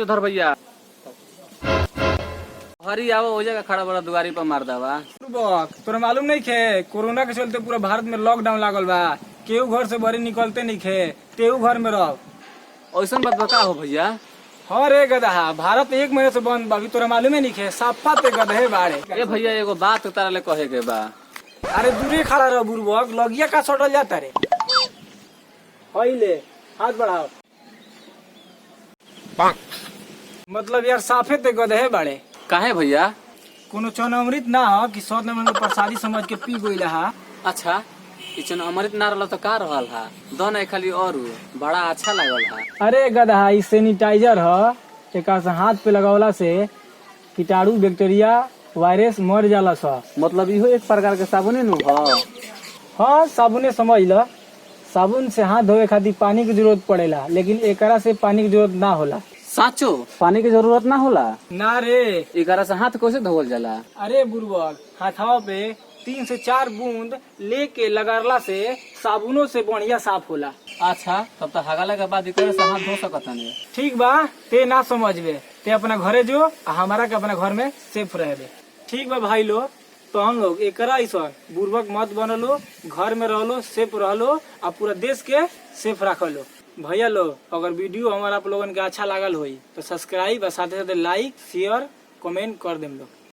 जो धर भैया। हरी आओ हो जाएगा खड़ा बड़ा दुआरी पर मार दवा। तोरा मालूम नहीं खे कोरोना के चलते पूरा भारत में लॉकडाउन लागल बा। केहू घर से बड़ी निकलते नहीं खे, तेहू घर में रह। ऐसा बात बता हो भैया। हाँ रे गधा, भारत 1 महीने से बंद बा। अभी तोरा मालूम नहीं खे, साफा ते गधे बाड़े। ए भैया एगो बात तारा ले कहे के बा। अरे दूरे खड़ा रह बुर्बक, लगिया का सटल जाता रे। ले हाथ बढ़ाओ। मतलब यार साफे ते गधे बाड़े। काहे भैया? कोनो चन अमृत ना हो कि 100 नंबर के प्रसादी समझ के पी गइला हा। अच्छा इचन अमृत ना रहल तो का रहल हा? दोन खाली और बड़ा अच्छा लागल हा। अरे गधा, ई सैनिटाइजर ह। एका से हाथ पे लगावला से कीटाणु बैक्टीरिया वायरस मर जाला सा। मतलब इहो एक प्रकार के साबुने नु ह। हाँ साबुने समझ ल। साबुन से हाथ धोए खातिर पानी की जरूरत पड़ेला, लेकिन एकरा से पानी की जरूरत ना होला। साचो पानी की जरूरत ना होला? ना रे। एकरा से हाथ कैसे धोवल जाला? अरे बुर्बक, हाथवा पे 3 से 4 बूंद लेके लगारला से साबुनों से बढ़िया साफ होला। अच्छा तब तो हगाला के बाद एकरा से हाथ धो सकत नहीं। ठीक बा, ते ना समझबे, ते अपना घरे जो आ हमारा के अपना घर में सेफ रह दे। ठीक बा भाई लोग, तो हम लोग एकरा ऐसा बुर्बक मत बनलो, घर में रहलो, सेफ रहलो आ पूरा देश के सेफ रखलो। भैया लोग, अगर वीडियो हमारा आप लोगन के अच्छा लागल होई तो सब्सक्राइब और साथ साथ लाइक शेयर कमेंट कर देम लोग।